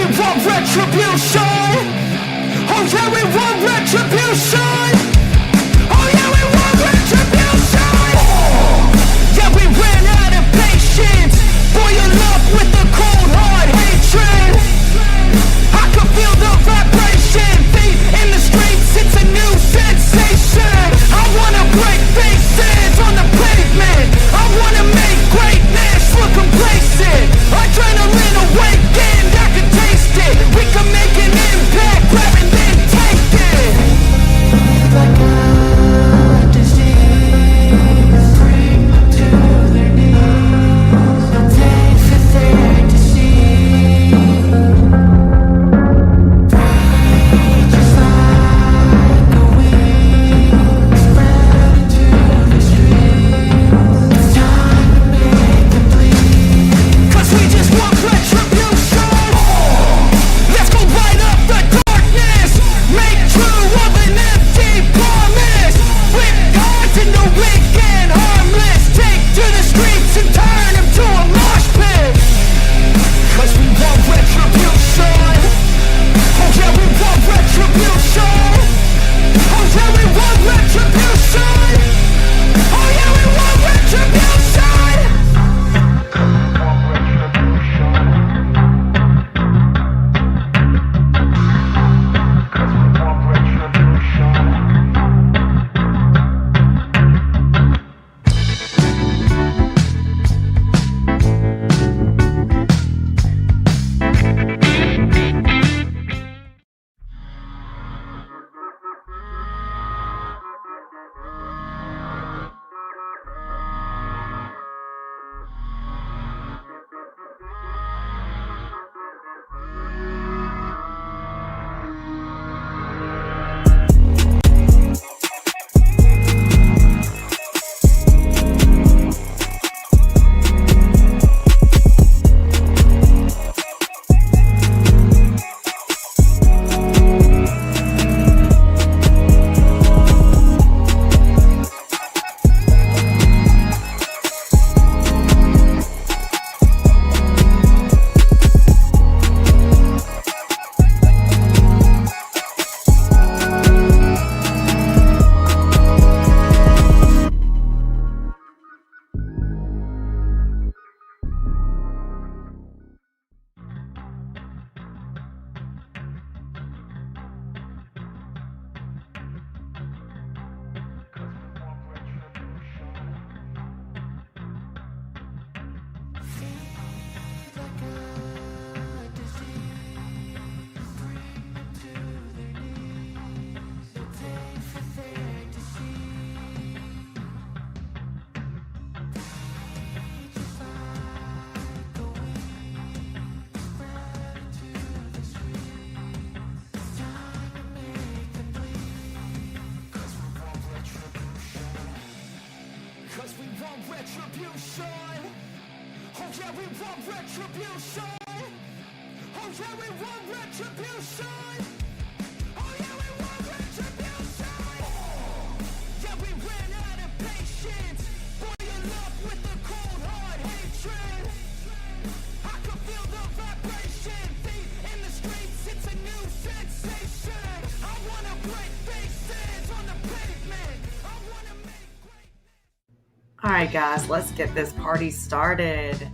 we want retribution. Oh yeah, we want retribution. Oh yeah, we want retribution. Yeah, we ran out of patience. Boil up with the cold hard hatred. I can feel the vibration. Feet in the streets, it's a new sensation. I wanna break faces on the pavement. I wanna make greatness look complacent. Adrenaline awakened, I can taste it. We can make an impact, grab and then take it. Like a disease, bring them to their knees. They fit there to see. Just like a wind spread into the streets. It's time to make them bleed. 'Cause we just want retribution. Let's go light up the darkness. Make true of an empty promise. With cards in the weak and harmless. Take to the streets and turn them to a mosh pit. 'Cause we want retribution. Oh yeah, we want retribution. Oh yeah, we want retribution. Oh yeah, we want retribution. Retribution. Oh yeah, we want retribution. Oh yeah, we want retribution. Oh yeah, we want retribution. Yeah, we ran out of patience. Boil up with the cold hard hatred. I can feel the vibration. Feet in the streets, it's a new sensation. I wanna break faces on the pavement. I wanna make All right, guys, let's get this party started.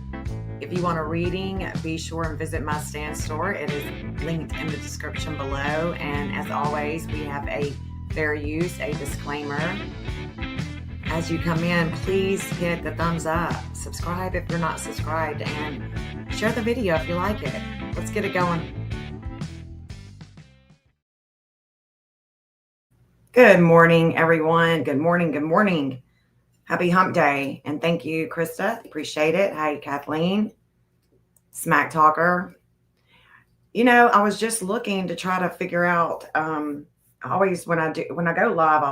If you want a reading, be sure and visit my stand store. It is linked in the description below. And as always, we have a fair use, a disclaimer. As you come in, please hit the thumbs up, subscribe if you're not subscribed, and share the video if you like it. Let's get it going. Good morning, everyone. Good morning. Good morning. Happy hump day. And thank you, Krista. Appreciate it. Hi, Kathleen. Smack talker. You know, I was just looking to try to figure out, always when I go live,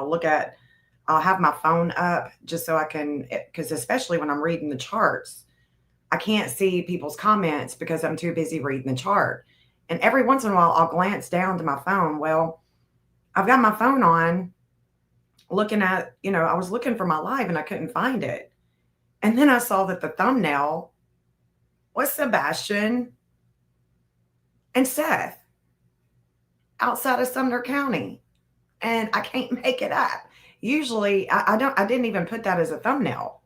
I'll have my phone up just so I can, because especially when I'm reading the charts, I can't see people's comments because I'm too busy reading the chart. And every once in a while, I'll glance down to my phone. Well, I've got my phone on looking at, I was looking for my live and I couldn't find it. And then I saw that the thumbnail was Sebastian. and Seth outside of Sumner County. And I can't make it up. Usually I didn't even put that as a thumbnail.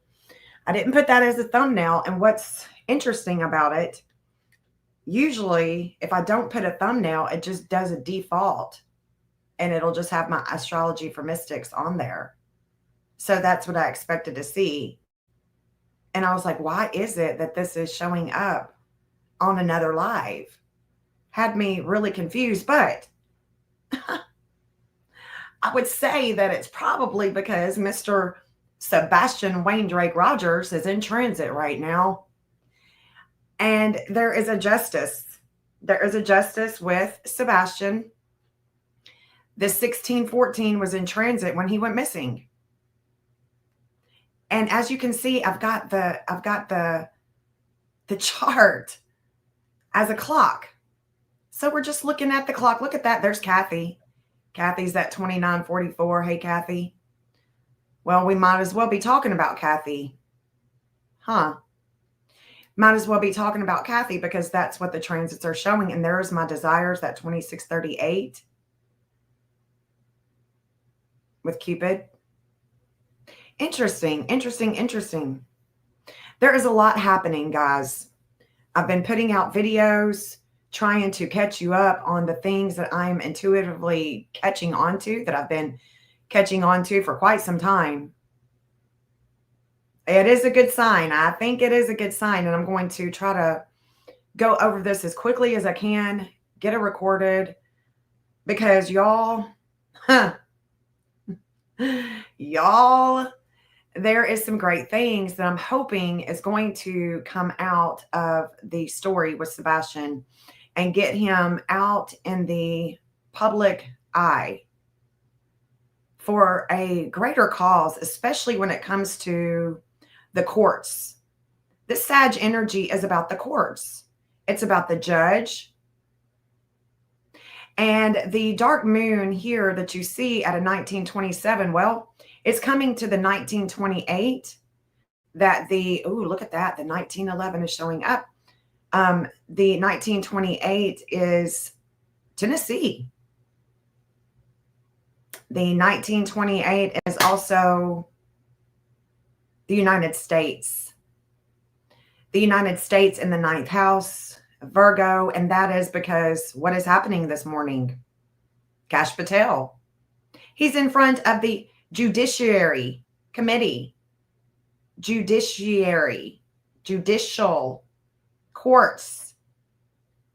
I didn't put that as a thumbnail. And what's interesting about it, usually if I don't put a thumbnail, it just does a default and it'll just have my Astrology for Mystics on there. So that's what I expected to see. And I was like, why is it that this is showing up on another live? Had me really confused, but I would say that it's probably because Mr. Sebastian Rogers is in transit right now. And there is a justice. There is a justice with Sebastian. The 1614 was in transit when he went missing. And as you can see, I've got the chart as a clock. So we're just looking at the clock. Look at that. There's Kathy. Kathy's at 2944. Hey, Kathy. Well, we might as well be talking about Kathy. Huh. Might as well be talking about Kathy because that's what the transits are showing. And there's my desires, that 2638 with Cupid. Interesting, interesting, interesting. There is a lot happening, guys. I've been putting out videos, trying to catch you up on the things that I'm intuitively catching on to, that I've been catching on to for quite some time. It is a good sign. I think it is a good sign. And I'm going to try to go over this as quickly as I can, get it recorded, because y'all, there is some great things that I'm hoping is going to come out of the story with Sebastian and get him out in the public eye for a greater cause, especially when it comes to the courts. This Sag energy is about the courts. It's about the judge. And the dark moon here that you see at a 1927, well, it's coming to the 1928 that look at that. The 1911 is showing up. The 1928 is Tennessee. The 1928 is also the United States. The United States in the 9th house, Virgo, and that is because what is happening this morning? Kash Patel. He's in front of the Judiciary Committee. Judicial courts.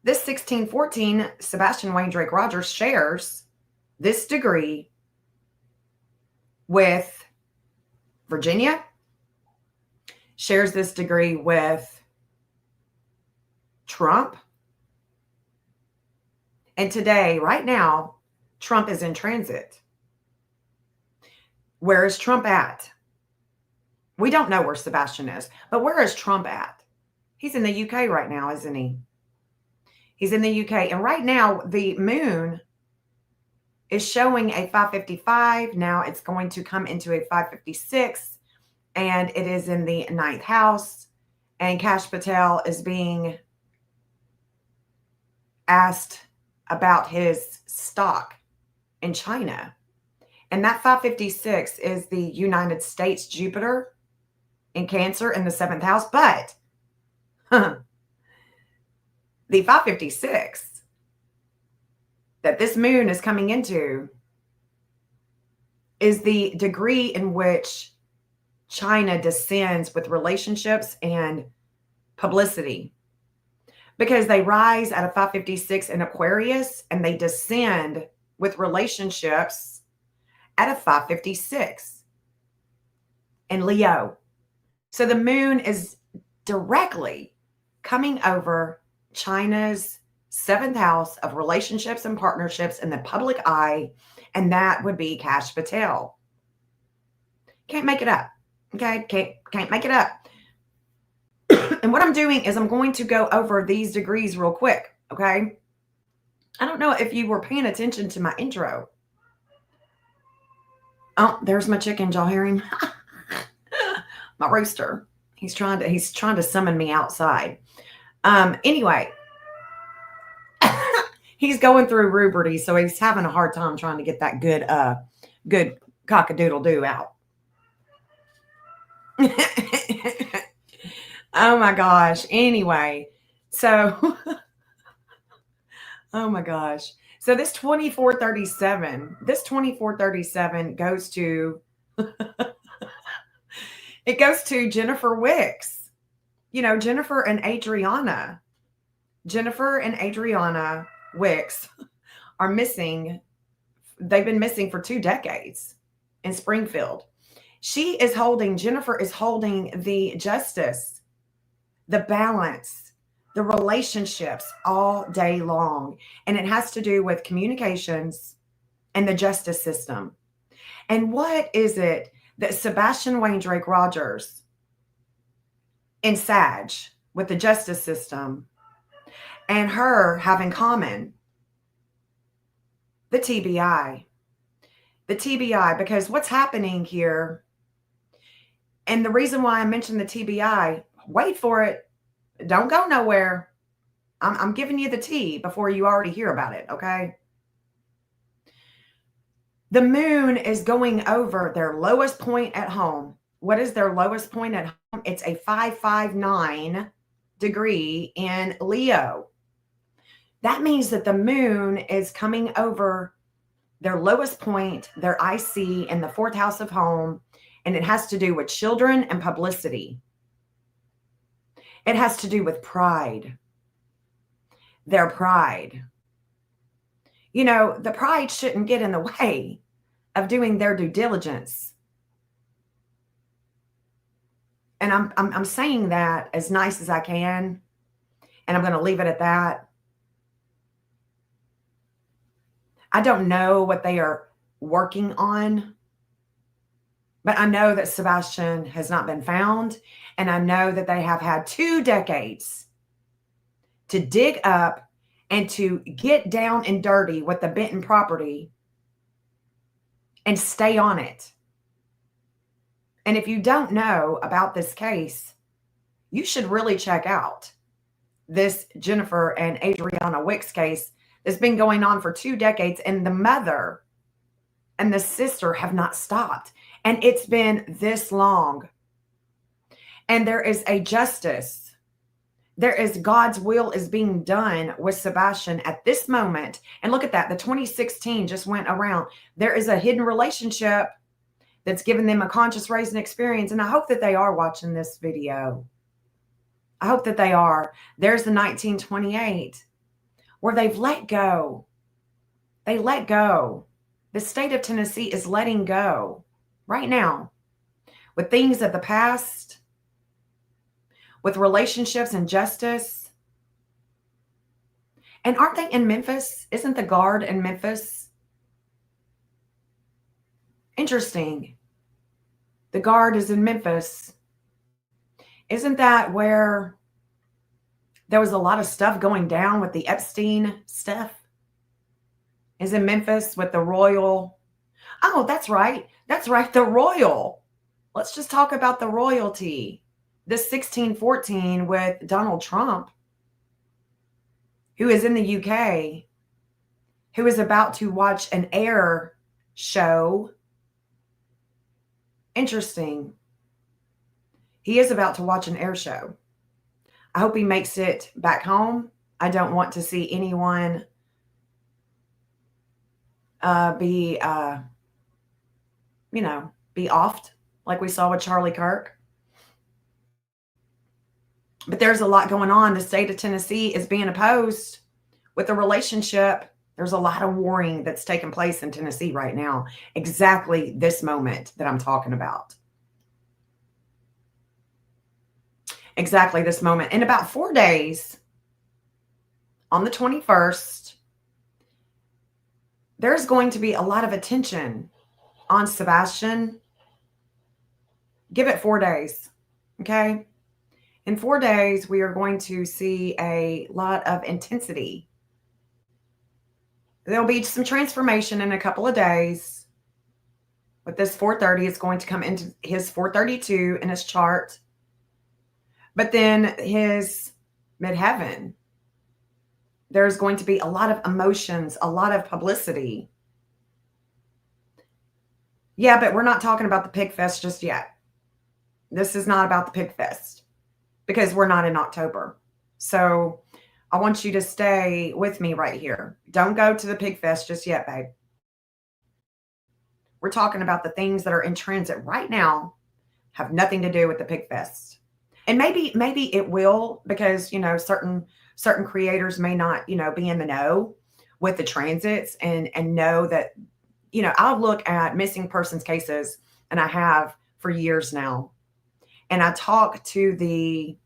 This 1614, Sebastian Rogers shares this degree with Virginia, shares this degree with Trump. And today, right now, Trump is in transit. Where is Trump at? We don't know where Sebastian is, but where is Trump at? He's in the UK right now, isn't he? He's in the UK. And right now, the moon is showing a 555. Now it's going to come into a 556. And it is in the 9th house. And Kash Patel is being asked about his stock in China. And that 556 is the United States Jupiter in Cancer in the 7th house. But the 556 that this moon is coming into is the degree in which China descends with relationships and publicity, because they rise at a 556 in Aquarius and they descend with relationships at a 556 in Leo. So the moon is directly coming over China's 7th house of relationships and partnerships in the public eye, and that would be Kash Patel. Can't make it up. Okay, can't make it up. And what I'm doing is I'm going to go over these degrees real quick, okay? I don't know if you were paying attention to my intro. Oh, there's my chicken. Y'all hear him? My rooster. He's trying to summon me outside. Anyway. He's going through puberty, so he's having a hard time trying to get that good cock-a-doodle-doo out. Oh my gosh. Anyway, so oh my gosh. So this 2437 goes to it goes to Jennifer Wicks. You know, Jennifer and Adriana Wicks are missing. They've been missing for 2 decades in Springfield. Jennifer is holding the justice, the balance, the relationships all day long. And it has to do with communications and the justice system. And what is it that Sebastian Rogers in Sag with the justice system and her have in common? The TBI. The TBI, because what's happening here, and the reason why I mentioned the TBI, wait for it. Don't go nowhere. I'm giving you the tea before you already hear about it, okay? The moon is going over their lowest point at home. What is their lowest point at home? It's a 559 degree in Leo. That means that the moon is coming over their lowest point, their IC in the 4th house of home, and it has to do with children and publicity. It has to do with pride. Their pride. You know, the pride shouldn't get in the way of doing their due diligence. And I'm saying that as nice as I can, and I'm going to leave it at that. I don't know what they are working on, but I know that Sebastian has not been found, and I know that they have had 2 decades to dig up and to get down and dirty with the Benton property and stay on it. And if you don't know about this case, you should really check out this Jennifer and Adriana Wicks case that's been going on for 2 decades, and the mother and the sister have not stopped. And it's been this long. And there is a justice. There is God's will is being done with Sebastian at this moment. And look at that. The 2016 just went around. There is a hidden relationship that's given them a conscious raising experience. And I hope that they are watching this video. I hope that they are. There's the 1928 where they've let go. They let go. The state of Tennessee is letting go right now with things of the past, with relationships and justice. And aren't they in Memphis? Isn't the guard in Memphis? Interesting. The guard is in Memphis. Isn't that where there was a lot of stuff going down with the Epstein stuff? Is in Memphis with the royal. Oh, that's right. That's right. The royal. Let's just talk about the royalty. This 1614 with Donald Trump, who is in the UK, who is about to watch an air show. Interesting. He is about to watch an air show. I hope he makes it back home. I don't want to see anyone be offed like we saw with Charlie Kirk. But there's a lot going on. The state of Tennessee is being opposed with the relationship. There's a lot of warring that's taking place in Tennessee right now. Exactly this moment that I'm talking about. Exactly this moment. In about 4 days, on the 21st, there's going to be a lot of attention on Sebastian. Give it 4 days, okay? In 4 days, we are going to see a lot of intensity. There'll be some transformation in a couple of days. With this 430, it's going to come into his 432 in his chart. But then his midheaven, There's going to be a lot of emotions, a lot of publicity. Yeah, but we're not talking about the pig fest just yet. This is not about the pig fest because we're not in October. So I want you to stay with me right here. Don't go to the pig fest just yet, babe. We're talking about the things that are in transit right now, have nothing to do with the pig fest. And maybe it will, because certain creators may not, be in the know with the transits and know that, I'll look at missing persons cases, and I have for years now. And I talk to the,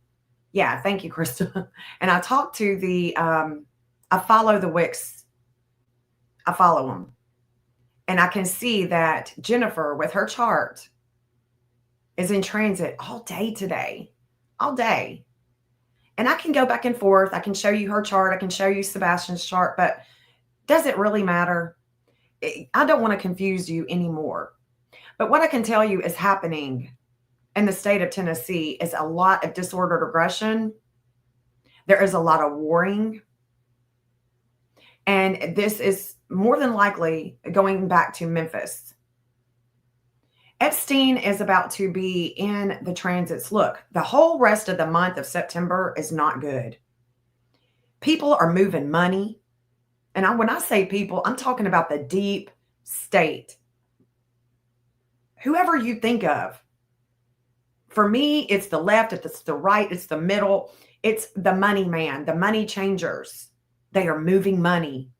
yeah, thank you, Krista. And I talk to the, I follow the Wicks. I follow them. And I can see that Jennifer, with her chart, is in transit all day today, all day. And I can go back and forth. I can show you her chart. I can show you Sebastian's chart, but does it really matter? I don't want to confuse you anymore. But what I can tell you is happening in the state of Tennessee is a lot of disordered aggression. There is a lot of warring. And this is more than likely going back to Memphis. Epstein is about to be in the transits. Look, the whole rest of the month of September is not good. People are moving money. And when I say people, I'm talking about the deep state. Whoever you think of. For me, it's the left, it's the right, it's the middle. It's the money man, the money changers. They are moving money.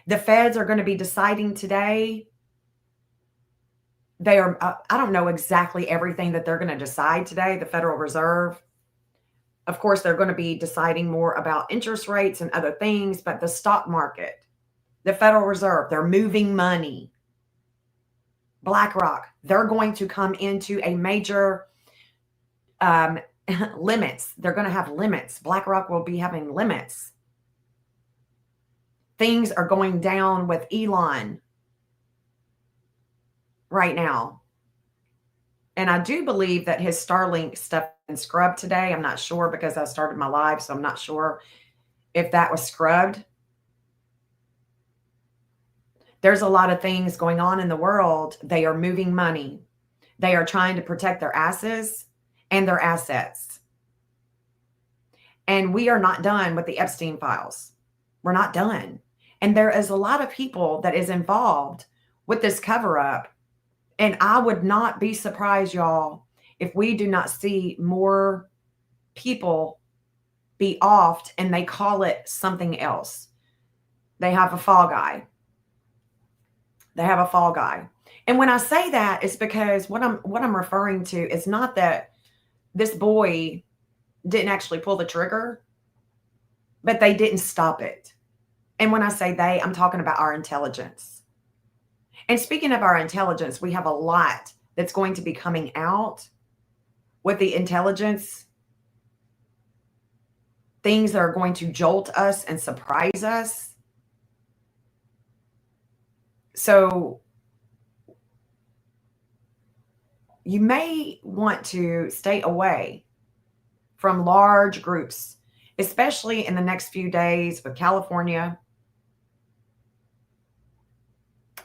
The feds are going to be deciding today. They are, I don't know exactly everything that they're going to decide today, the Federal Reserve. Of course, they're going to be deciding more about interest rates and other things, but the stock market, the Federal Reserve, they're moving money. BlackRock, they're going to come into a major limits. They're going to have limits. BlackRock will be having limits. Things are going down with Elon right now. And I do believe that his Starlink stuff been scrubbed today. I'm not sure because I started my live, so I'm not sure if that was scrubbed. There's a lot of things going on in the world. They are moving money. They are trying to protect their asses and their assets. And we are not done with the Epstein files. We're not done. And there is a lot of people that is involved with this cover up. And I would not be surprised, y'all, if we do not see more people be offed and they call it something else. They have a fall guy. They have a fall guy. And when I say that, it's because what I'm referring to is not that this boy didn't actually pull the trigger, but they didn't stop it. And when I say they, I'm talking about our intelligence. And speaking of our intelligence, we have a lot that's going to be coming out with the intelligence. Things that are going to jolt us and surprise us. So you may want to stay away from large groups, especially in the next few days with California.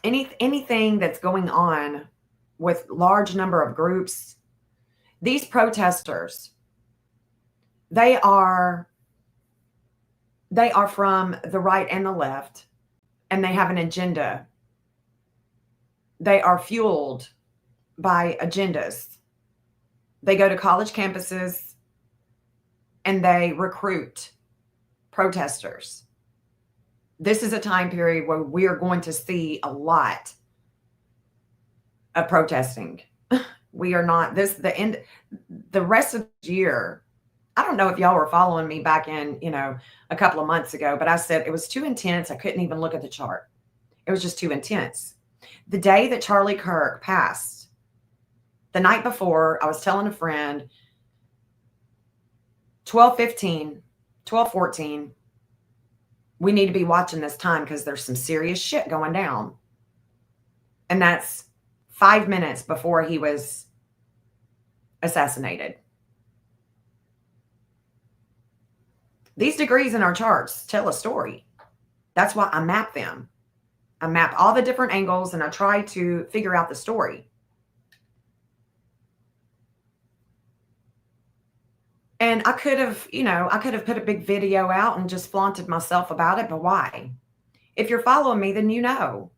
Anything that's going on with large number of groups, these protesters, they are from the right and the left, and they have an agenda. They are fueled by agendas. They go to college campuses and they recruit protesters. This is a time period where we are going to see a lot of protesting. We are not the rest of the year. I don't know if y'all were following me back in, a couple of months ago, but I said it was too intense. I couldn't even look at the chart. It was just too intense. The day that Charlie Kirk passed, the night before, I was telling a friend, 12:15, 12:14, we need to be watching this time because there's some serious shit going down. And that's 5 minutes before he was assassinated. These degrees in our charts tell a story. That's why I map them. I map all the different angles and I try to figure out the story. And I could have, I could have put a big video out and just flaunted myself about it, but why? If you're following me, then you know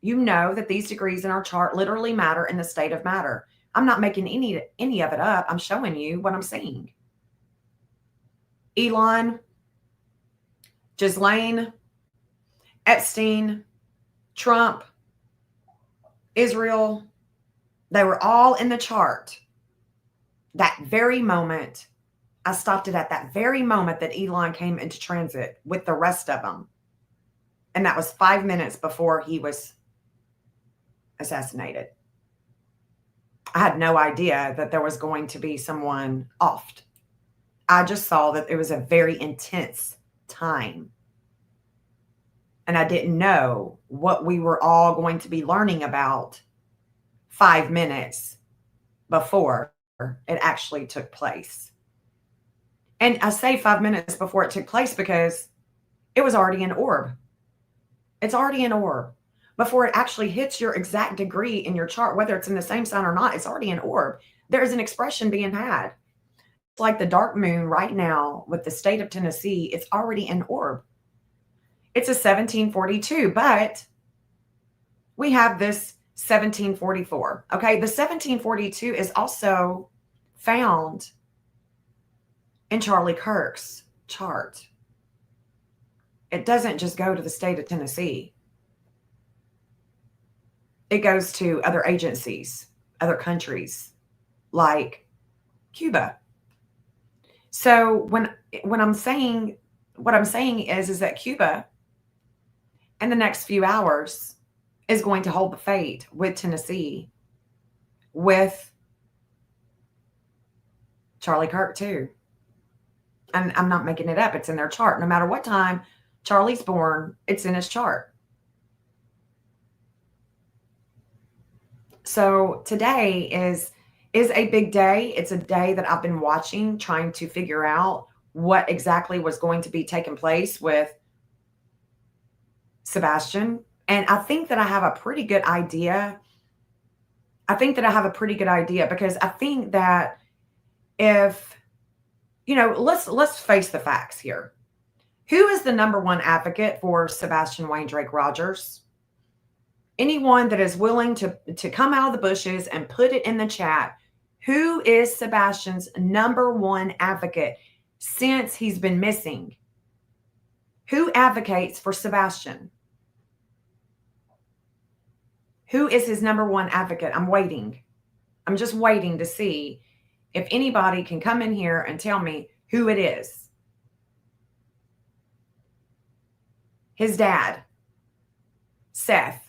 that these degrees in our chart literally matter in the state of matter. I'm not making any of it up. I'm showing you what I'm seeing. Elon, Ghislaine, Epstein, Trump, Israel, they were all in the chart. That very moment, I stopped it at that very moment that Elon came into transit with the rest of them. And that was 5 minutes before he was assassinated. I had no idea that there was going to be someone offed. I just saw that it was a very intense time. And I didn't know what we were all going to be learning about 5 minutes before it actually took place. And I say 5 minutes before it took place because it was already an orb. It's already an orb. Before it actually hits your exact degree in your chart, whether it's in the same sign or not, it's already an orb. There's an expression being had. It's like the dark moon right now with the state of Tennessee. It's already an orb. It's a 1742, but we have this 1744. Okay, the 1742 is also found in Charlie Kirk's chart. It doesn't just go to the state of Tennessee. It goes to other agencies, other countries, like Cuba. So when I'm saying, what I'm saying is that Cuba in the next few hours is going to hold the fate with Tennessee, with Charlie Kirk too. And I'm not making it up. It's in their chart. No matter what time Charlie's born, it's in his chart. So today is a big day. It's a day that I've been watching, trying to figure out what exactly was going to be taking place with Sebastian. And I think that I have a pretty good idea. Because I think that if, let's face the facts here. Who is the number one advocate for Sebastian Wayne Drake Rogers? Anyone that is willing to come out of the bushes and put it in the chat, who is Sebastian's number one advocate since he's been missing? Who advocates for Sebastian? Who is his number one advocate? I'm waiting. I'm just waiting to see if anybody can come in here and tell me who it is. His dad, Seth.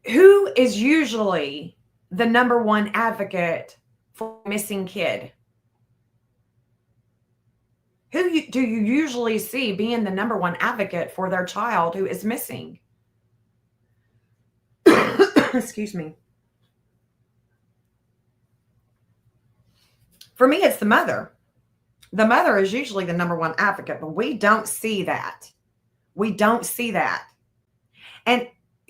Who is usually the number one advocate for a missing kid? Who do you usually see being the number one advocate for their child who is missing? Excuse me. For me, it's the mother. The mother is usually the number one advocate, but we don't see that. We don't see that. And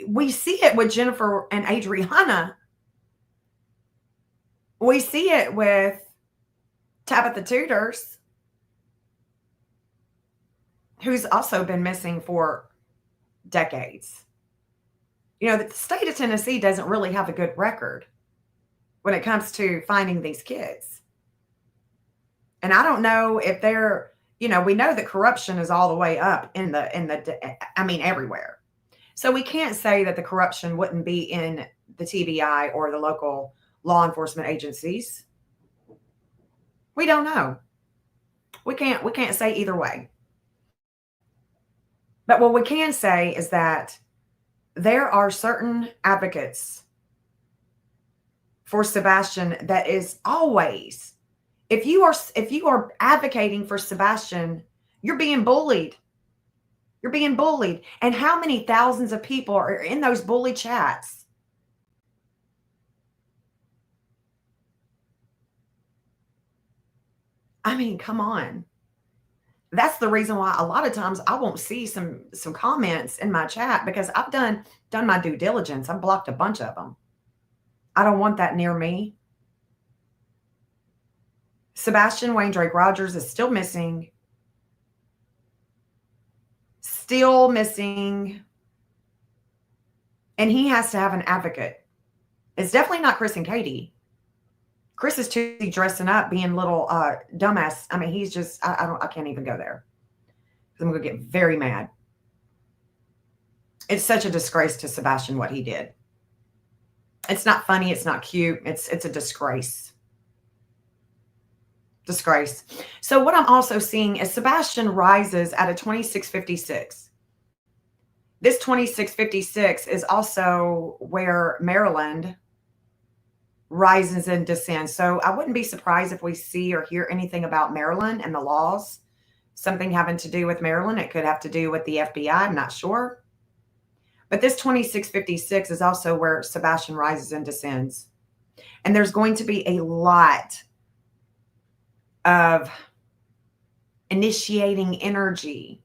we see it with Jennifer and Adriana. We see it with Tabitha Tutors, who's also been missing for decades. The state of Tennessee doesn't really have a good record when it comes to finding these kids. And I don't know if they're, we know that corruption is all the way up everywhere. So we can't say that the corruption wouldn't be in the TBI or the local law enforcement agencies. We don't know. We can't say either way. But what we can say is that there are certain advocates for Sebastian that is always, if you are advocating for Sebastian, you're being bullied. You're being bullied. And how many thousands of people are in those bully chats? I mean, come on. That's the reason why a lot of times I won't see some comments in my chat, because I've done my due diligence. I've blocked a bunch of them. I don't want that near me. Sebastian Wayne Drake Rogers is still missing. Still missing. And he has to have an advocate. It's definitely not Chris and Katie. Chris is too busy dressing up, being little dumbass. I mean, he's just, I can't even go there. I'm going to get very mad. It's such a disgrace to Sebastian what he did. It's not funny. It's not cute. It's a disgrace. Disgrace. So what I'm also seeing is Sebastian rises at a 2656. This 2656 is also where Maryland rises and descends. So I wouldn't be surprised if we see or hear anything about Maryland and the laws, something having to do with Maryland. It could have to do with the FBI. I'm not sure. But this 2656 is also where Sebastian rises and descends. And there's going to be a lot of initiating energy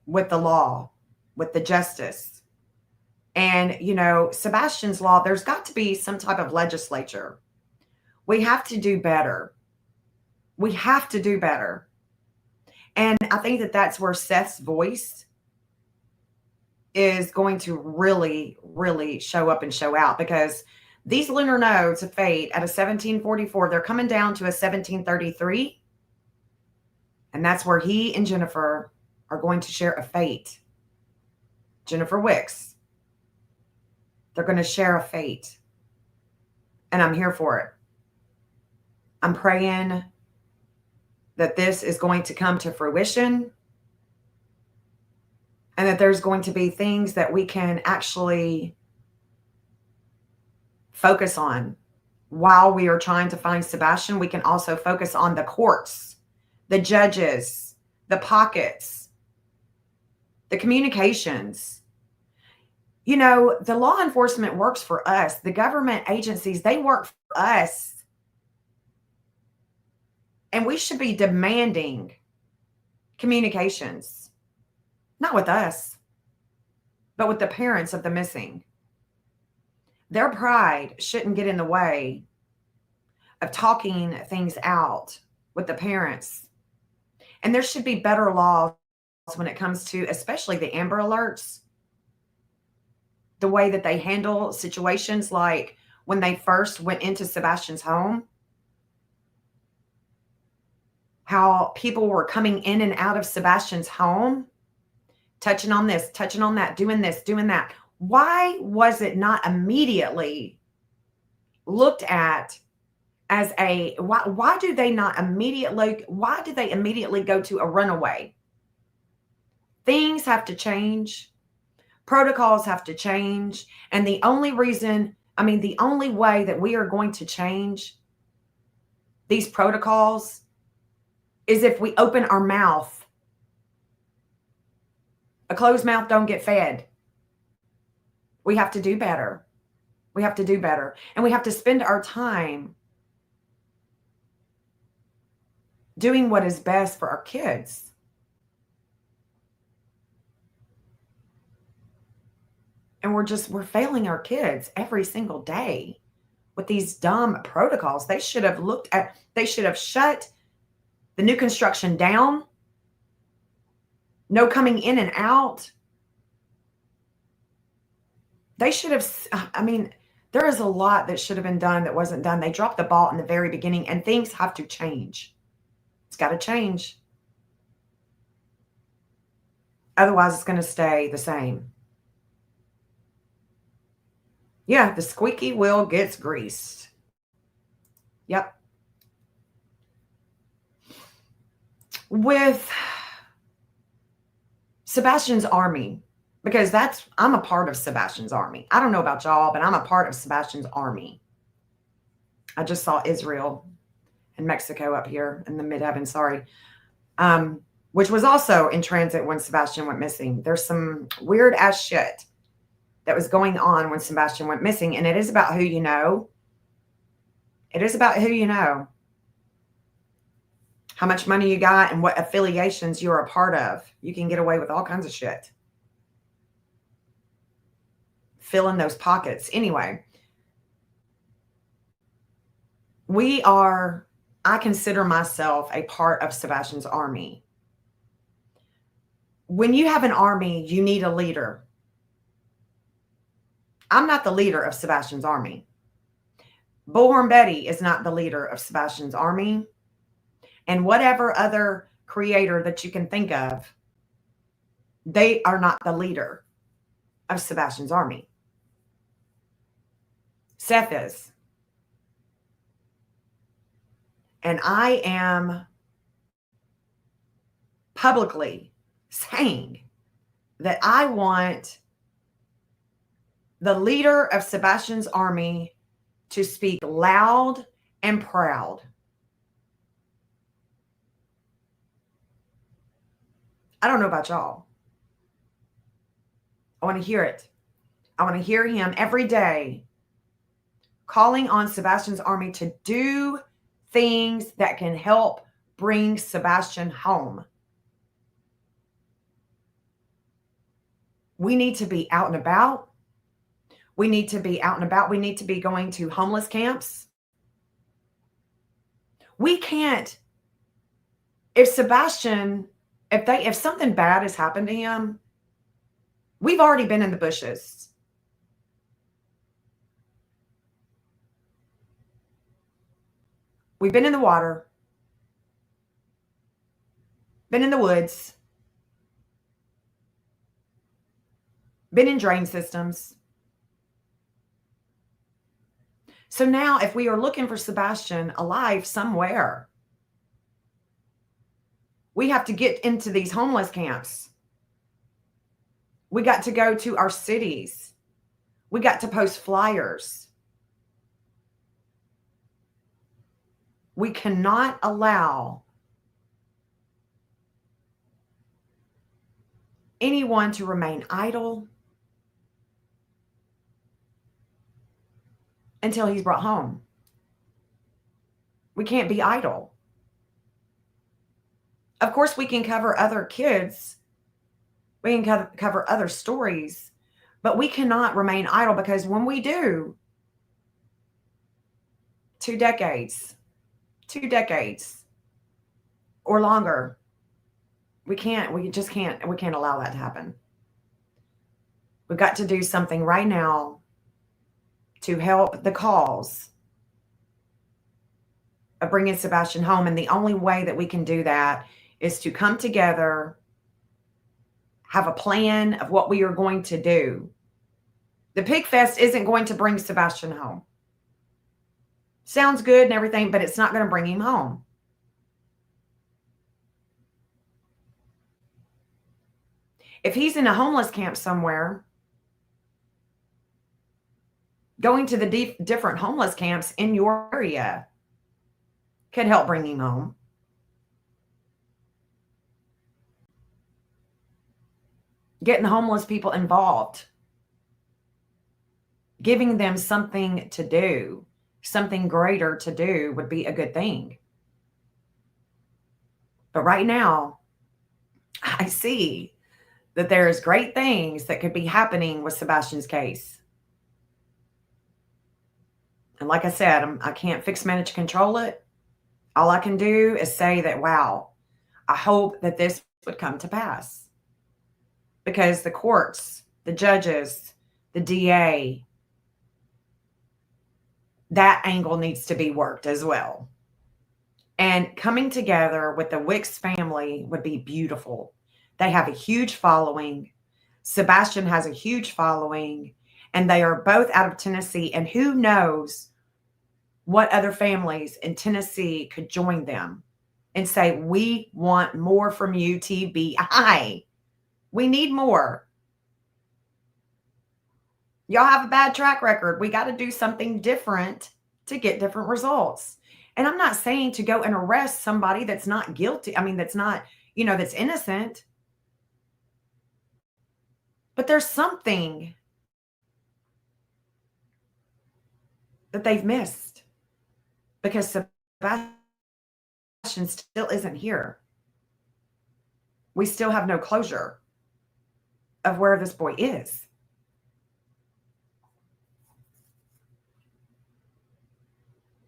with the law, with the justice. And, you know, Sebastian's law, there's got to be some type of legislature. We have to do better. We have to do better. And I think that that's where Seth's voice is going to really, really show up and show out, because these lunar nodes of fate at a 1744, they're coming down to a 1733. And that's where he and Jennifer are going to share a fate. Jennifer Wicks. They're going to share a fate. And I'm here for it. I'm praying that this is going to come to fruition, and that there's going to be things that we can actually focus on while we are trying to find Sebastian. We can also focus on the courts, the judges, the pockets, the communications. You know, the law enforcement works for us. The government agencies, they work for us. And we should be demanding communications, not with us, but with the parents of the missing. Their pride shouldn't get in the way of talking things out with the parents. And there should be better laws when it comes to, especially the Amber Alerts, the way that they handle situations like when they first went into Sebastian's home, how people were coming in and out of Sebastian's home, touching on this, touching on that, doing this, doing that. Why was it not immediately looked at as a, why do they immediately go to a runaway? Things have to change. Protocols have to change. And the only way that we are going to change these protocols is if we open our mouth. A closed mouth don't get fed. We have to do better. We have to do better. And we have to spend our time doing what is best for our kids. And we're failing our kids every single day with these dumb protocols. They should have shut the new construction down. No coming in and out. They should have, there is a lot that should have been done that wasn't done. They dropped the ball in the very beginning, and things have to change. It's got to change. Otherwise, it's going to stay the same. Yeah, the squeaky wheel gets greased. Yep. With Sebastian's army, because I'm a part of Sebastian's army. I don't know about y'all, but I'm a part of Sebastian's army. I just saw Israel and Mexico up here in the midheaven, which was also in transit when Sebastian went missing. There's some weird ass shit that was going on when Sebastian went missing. And it is about who you know. It is about who you know. how much money you got, and what affiliations you're a part of. You can get away with all kinds of shit. Fill in those pockets. Anyway, I consider myself a part of Sebastian's army. When you have an army, you need a leader. I'm not the leader of Sebastian's army. Bullhorn Betty is not the leader of Sebastian's army. And whatever other creator that you can think of, they are not the leader of Sebastian's army. Seth is. And I am publicly saying that I want the leader of Sebastian's army to speak loud and proud. I don't know about y'all. I want to hear it. I want to hear him every day calling on Sebastian's army to do things that can help bring Sebastian home. We need to be out and about. We need to be out and about. We need to be going to homeless camps. We can't, if something bad has happened to him, we've already been in the bushes. We've been in the water, been in the woods, been in drain systems. So now if we are looking for Sebastian alive somewhere, we have to get into these homeless camps. We got to go to our cities. We got to post flyers. We cannot allow anyone to remain idle until he's brought home. We can't be idle. Of course, we can cover other kids. We can cover other stories, but we cannot remain idle, because when we do, 2 decades or longer, we can't allow that to happen. We've got to do something right now to help the cause of bringing Sebastian home. And the only way that we can do that is to come together, have a plan of what we are going to do. The Pig Fest isn't going to bring Sebastian home. Sounds good and everything, but it's not going to bring him home. If he's in a homeless camp somewhere, going to the different homeless camps in your area could help bring him home. Getting homeless people involved, giving them something to do, something greater to do, would be a good thing. But right now, I see that there's great things that could be happening with Sebastian's case. And like I said, I can't fix, manage, control it. All I can do is say that, wow, I hope that this would come to pass. Because the courts, the judges, the DA, that angle needs to be worked as well. And coming together with the Wicks family would be beautiful. They have a huge following. Sebastian has a huge following, and they are both out of Tennessee. And who knows what other families in Tennessee could join them and say, we want more from you, TBI. We need more. Y'all have a bad track record. We got to do something different to get different results. And I'm not saying to go and arrest somebody that's not guilty. I mean, that's not, that's innocent. But there's something that they've missed, because Sebastian still isn't here. We still have no closure of where this boy is.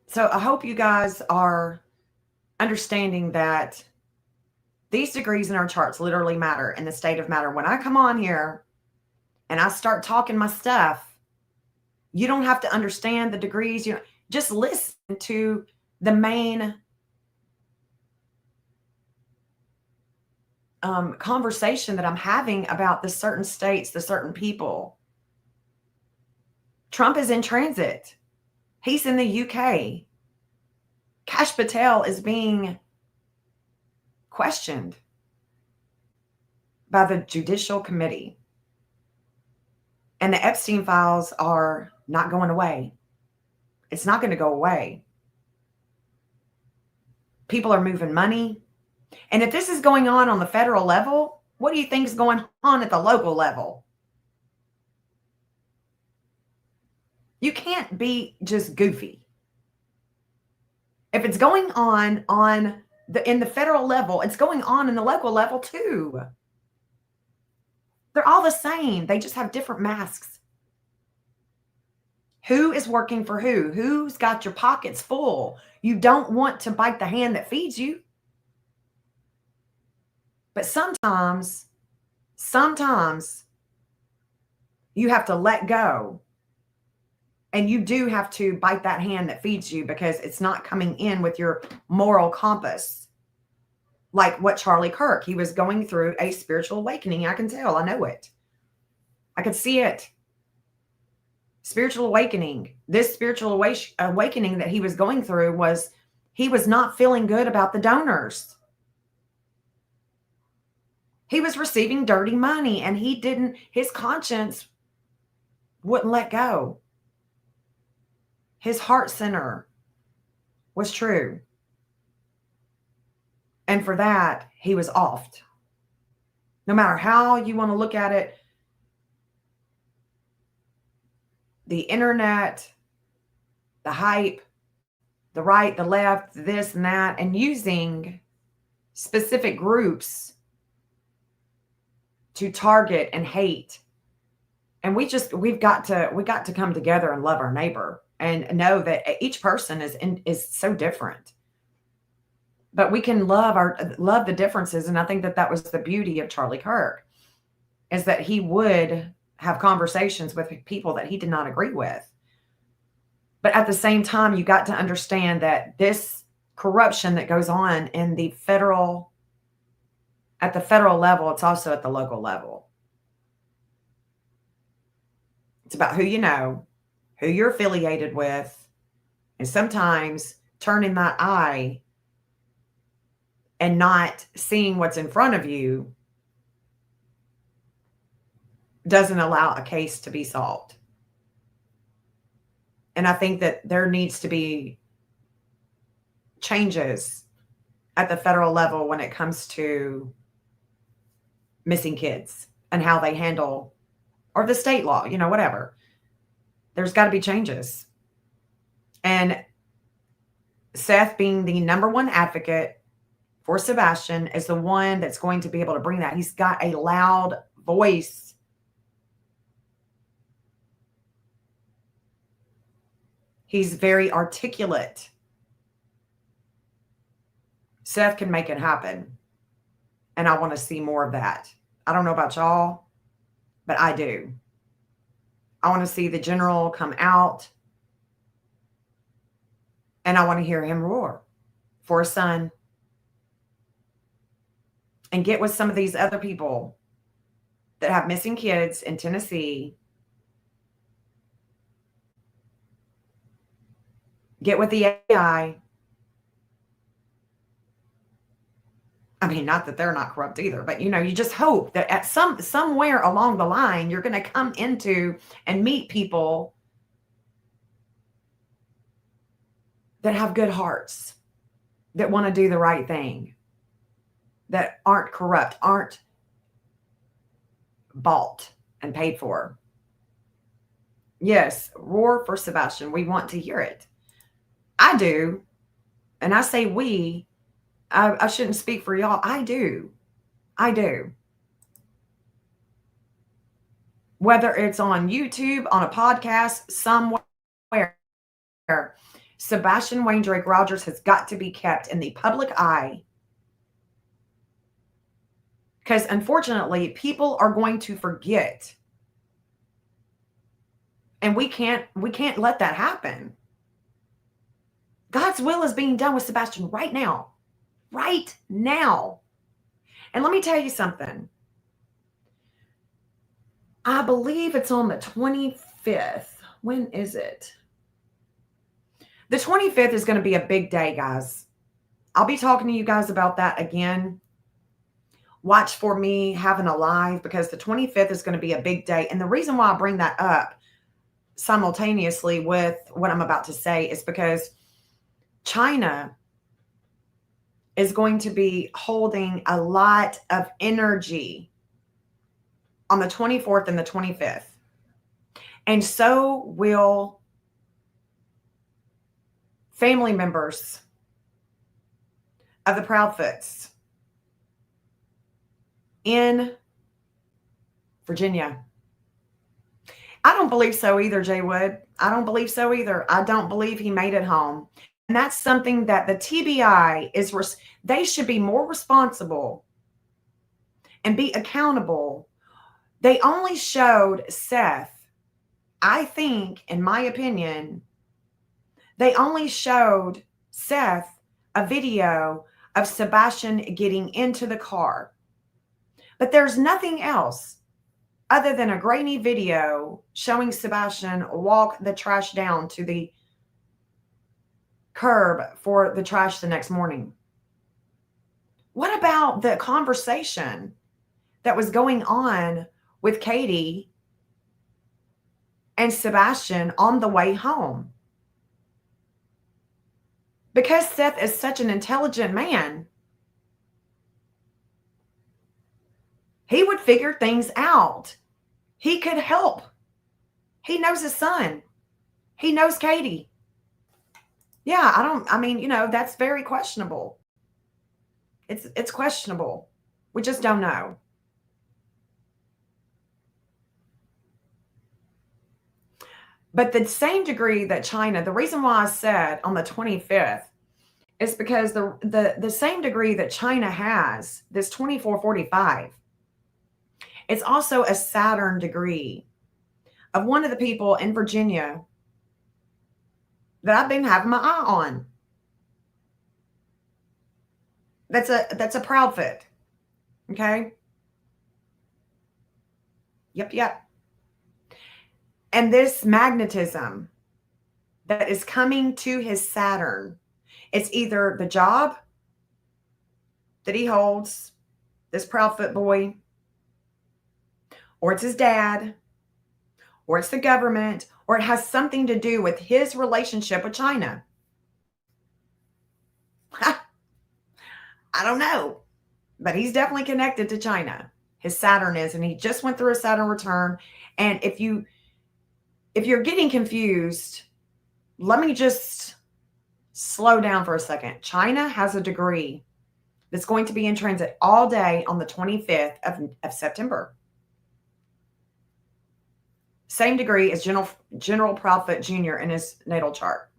So I hope you guys are understanding that these degrees in our charts literally matter in the state of matter. When I come on here and I start talking my stuff, you don't have to understand the degrees. You just listen to the main conversation that I'm having about the certain states, the certain people. Trump is in transit. He's in the UK. Kash Patel is being questioned by the Judicial Committee. And the Epstein files are not going away. It's not going to go away. People are moving money. And if this is going on the federal level, what do you think is going on at the local level? You can't be just goofy. If it's going on in the federal level, it's going on in the local level too. They're all the same. They just have different masks. Who is working for who? Who's got your pockets full? You don't want to bite the hand that feeds you. But sometimes you have to let go. And you do have to bite that hand that feeds you because it's not coming in with your moral compass. Like what Charlie Kirk, he was going through a spiritual awakening. I can tell. I know it. I could see it. Spiritual awakening. This spiritual awakening that he was going through was he was not feeling good about the donors. He was receiving dirty money and his conscience wouldn't let go. His heart center was true. And for that, he was offed. No matter how you want to look at it, the internet, the hype, the right, the left, this and that, and using specific groups to target and hate. And we've got to come together and love our neighbor and know that each person is so different. But we can love the differences. And I think that was the beauty of Charlie Kirk, is that he would have conversations with people that he did not agree with. But at the same time, you got to understand that this corruption that goes on at the federal level, it's also at the local level. It's about who you know, who you're affiliated with, and sometimes turning that eye and not seeing what's in front of you doesn't allow a case to be solved. And I think that there needs to be changes at the federal level when it comes to missing kids and how they handle, or the state law, whatever. There's got to be changes. And Seth, being the number one advocate for Sebastian, is the one that's going to be able to bring that. He's got a loud voice. He's very articulate. Seth can make it happen. And I want to see more of that. I don't know about y'all, but I do. I want to see the general come out. And I want to hear him roar for a son. And get with some of these other people that have missing kids in Tennessee. Get with the AI. I mean, not that they're not corrupt either, but you just hope that at somewhere along the line, you're going to come into and meet people that have good hearts, that want to do the right thing, that aren't corrupt, aren't bought and paid for. Yes, roar for Sebastian. We want to hear it. I do. And I say we I shouldn't speak for y'all. I do. I do. Whether it's on YouTube, on a podcast, somewhere, Sebastian Wayne Drake Rogers has got to be kept in the public eye. Because unfortunately, people are going to forget. And we can't let that happen. God's will is being done with Sebastian right now. Right now. And let me tell you something. I believe it's on the 25th. When is it? The 25th is going to be a big day, guys. I'll be talking to you guys about that again. Watch for me having a live, because the 25th is going to be a big day. And the reason why I bring that up simultaneously with what I'm about to say is because China is going to be holding a lot of energy on the 24th and the 25th. And so will family members of the Proudfoots in Virginia. I don't believe so either, Jay Wood. I don't believe so either. I don't believe he made it home. And that's something that the TBI is, they should be more responsible and be accountable. They only showed Seth, I think, in my opinion, they only showed Seth a video of Sebastian getting into the car. But there's nothing else other than a grainy video showing Sebastian walk the trash down to the curb for the trash the next morning. What about the conversation that was going on with Katie and Sebastian on the way home? Because Seth is such an intelligent man, he would figure things out. He could help. He knows his son. He knows Katie. Yeah, that's very questionable. It's questionable. We just don't know. But the same degree that China, the reason why I said on the 25th is because the same degree that China has, this 2445, it's also a Saturn degree of one of the people in Virginia that I've been having my eye on. That's a Proudfoot. Okay? Yep. And this magnetism that is coming to his Saturn, it's either the job that he holds, this Proudfoot boy, or it's his dad, or it's the government, or it has something to do with his relationship with China. I don't know, but he's definitely connected to China. His Saturn is, and he just went through a Saturn return. And if you're getting confused, let me just slow down for a second. China has a degree that's going to be in transit all day on the 25th of September. Same degree as General Proudfoot Jr. in his natal chart.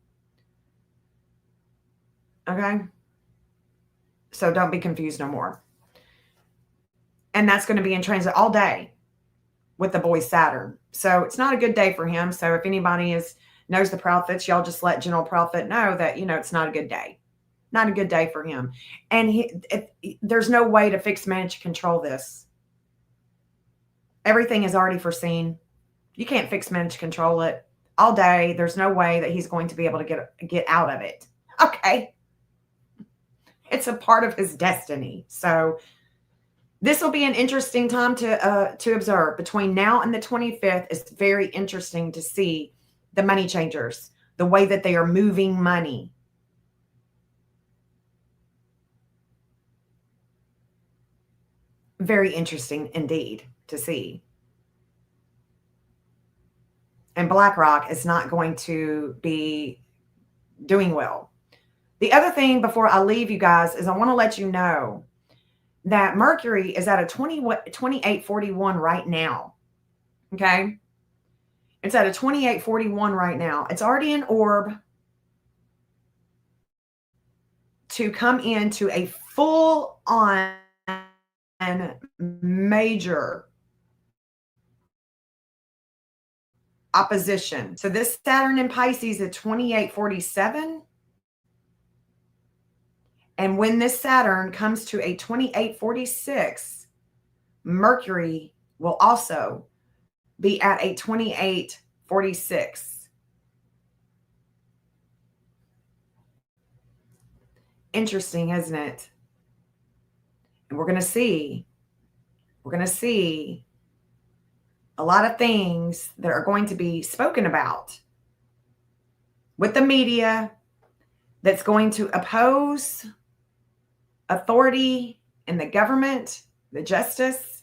Okay? So don't be confused no more. And that's going to be in transit all day with the boy Saturn. So it's not a good day for him. So if anybody knows the Proudfoots, y'all just let General Proudfoot know that, it's not a good day. Not a good day for him. And there's no way to fix, manage, control this. Everything is already foreseen. You can't fix, manage, control it all day. There's no way that he's going to be able to get out of it. Okay. It's a part of his destiny. So this will be an interesting time to observe. Between now and the 25th, it's very interesting to see the money changers, the way that they are moving money. Very interesting indeed to see. And BlackRock is not going to be doing well. The other thing before I leave you guys is I want to let you know that Mercury is at a 2841 right now. Okay. It's at a 2841 right now. It's already in orb to come into a full on major opposition. So this Saturn in Pisces at 2847. And when this Saturn comes to a 2846, Mercury will also be at a 2846. Interesting, isn't it? And we're going to see a lot of things that are going to be spoken about with the media that's going to oppose authority in the government, the justice.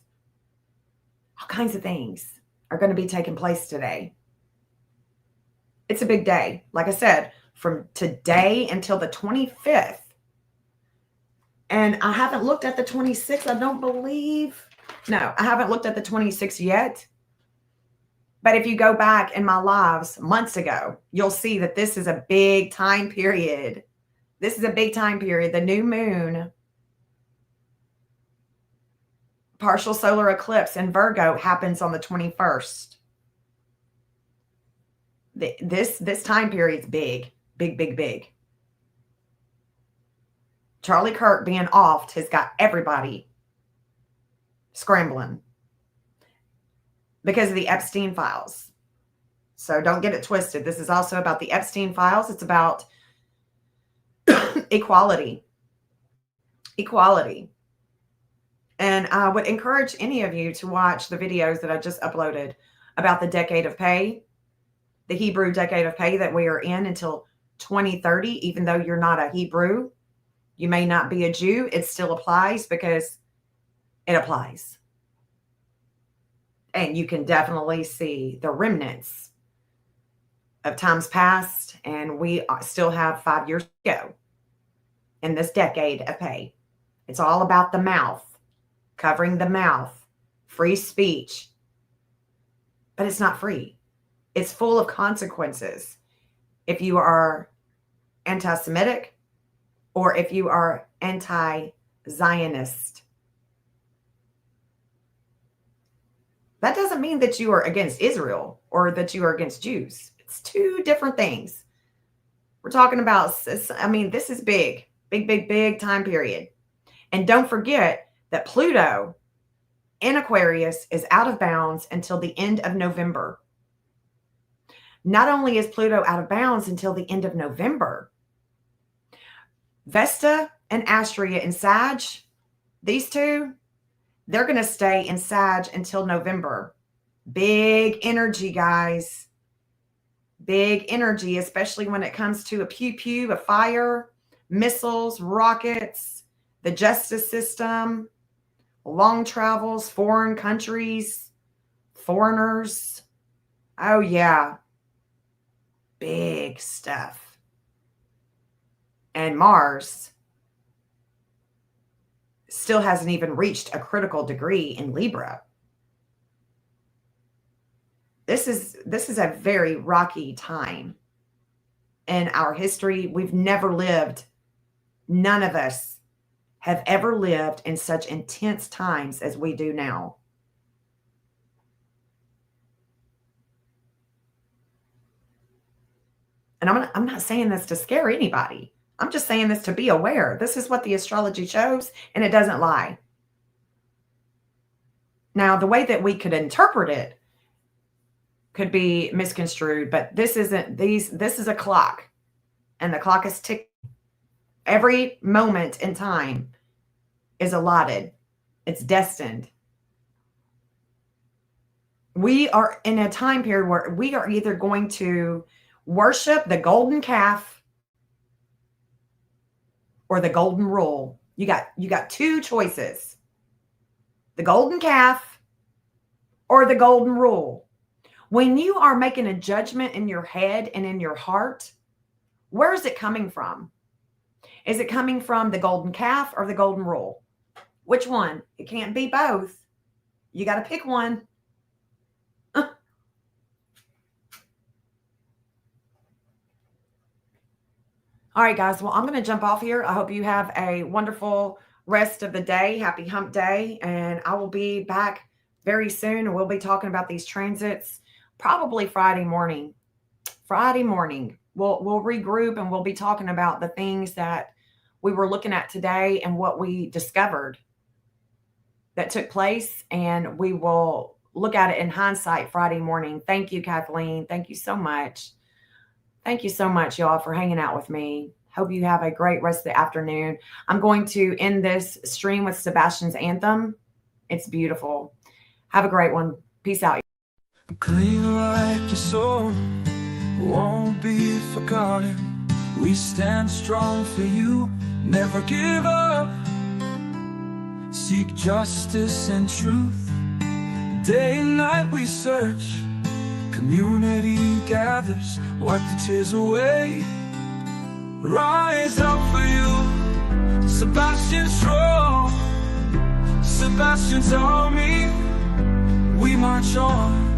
All kinds of things are going to be taking place today. It's a big day. Like I said, from today until the 25th. And I haven't looked at the 26th, I don't believe. No, I haven't looked at the 26th yet. But if you go back in my lives months ago, you'll see that this is a big time period. This is a big time period. The new moon, partial solar eclipse in Virgo happens on the 21st. This time period's big, big, big, big. Charlie Kirk being offed has got everybody scrambling because of the Epstein files. So don't get it twisted. This is also about the Epstein files. It's about equality. Equality. And I would encourage any of you to watch the videos that I just uploaded about the decade of pay, the Hebrew decade of pay that we are in until 2030, even though you're not a Hebrew. You may not be a Jew. It still applies because it applies. And you can definitely see the remnants of times past. And we still have 5 years to go in this decade of pay. It's all about the mouth, covering the mouth, free speech. But it's not free. It's full of consequences. If you are anti-Semitic, or if you are anti-Zionist. That doesn't mean that you are against Israel or that you are against Jews. It's two different things. We're talking about, I mean, this is big, big, big, big time period. And don't forget that Pluto in Aquarius is out of bounds until the end of November. Not only is Pluto out of bounds until the end of November, Vesta and Astrea in Sag, these two, they're going to stay in Sag until November. Big energy, guys. Big energy, especially when it comes to a pew-pew, a fire, missiles, rockets, the justice system, long travels, foreign countries, foreigners. Oh, yeah. Big stuff. And Mars still hasn't even reached a critical degree in Libra. This is a very rocky time in our history. We've never lived, none of us have ever lived in such intense times as we do now. And I'm not saying this to scare anybody. I'm just saying this to be aware. This is what the astrology shows, and it doesn't lie. Now, the way that we could interpret it could be misconstrued, but this isn't. This is a clock, and the clock is ticking. Every moment in time is allotted. It's destined. We are in a time period where we are either going to worship the golden calf or the golden rule. You got two choices. The golden calf or the golden rule. When you are making a judgment in your head and in your heart, where is it coming from? Is it coming from the golden calf or the golden rule? Which one? It can't be both. You got to pick one. All right, guys. Well, I'm going to jump off here. I hope you have a wonderful rest of the day. Happy hump day. And I will be back very soon. And we'll be talking about these transits probably Friday morning. Friday morning. We'll regroup and we'll be talking about the things that we were looking at today and what we discovered that took place. And we will look at it in hindsight Friday morning. Thank you, Kathleen. Thank you so much. Thank you so much, y'all, for hanging out with me. Hope you have a great rest of the afternoon. I'm going to end this stream with Sebastian's anthem. It's beautiful. Have a great one. Peace out. Clean like your soul, won't be forgotten. We stand strong for you, never give up. Seek justice and truth. Day and night we search. Community gathers, wipe the tears away. Rise up for you, Sebastian strong. Sebastian's army, we march on.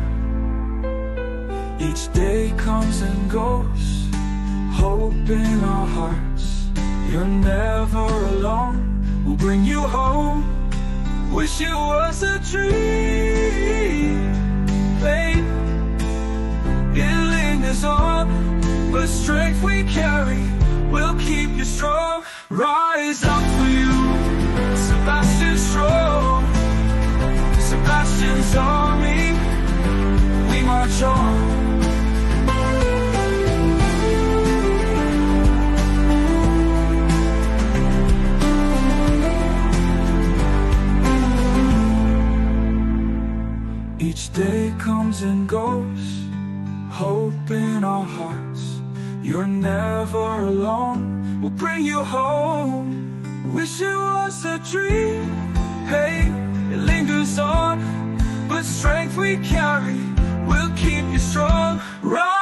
Each day comes and goes, hope in our hearts. You're never alone, we'll bring you home. Wish it was a dream, babe. It lingers on, but strength we carry will keep you strong. Rise up for you, Sebastian strong. Sebastian's army, we march on. Each day comes and goes, hope in our hearts. You're never alone, we'll bring you home. Wish it was a dream, hey, it lingers on, but strength we carry will keep you strong. Rise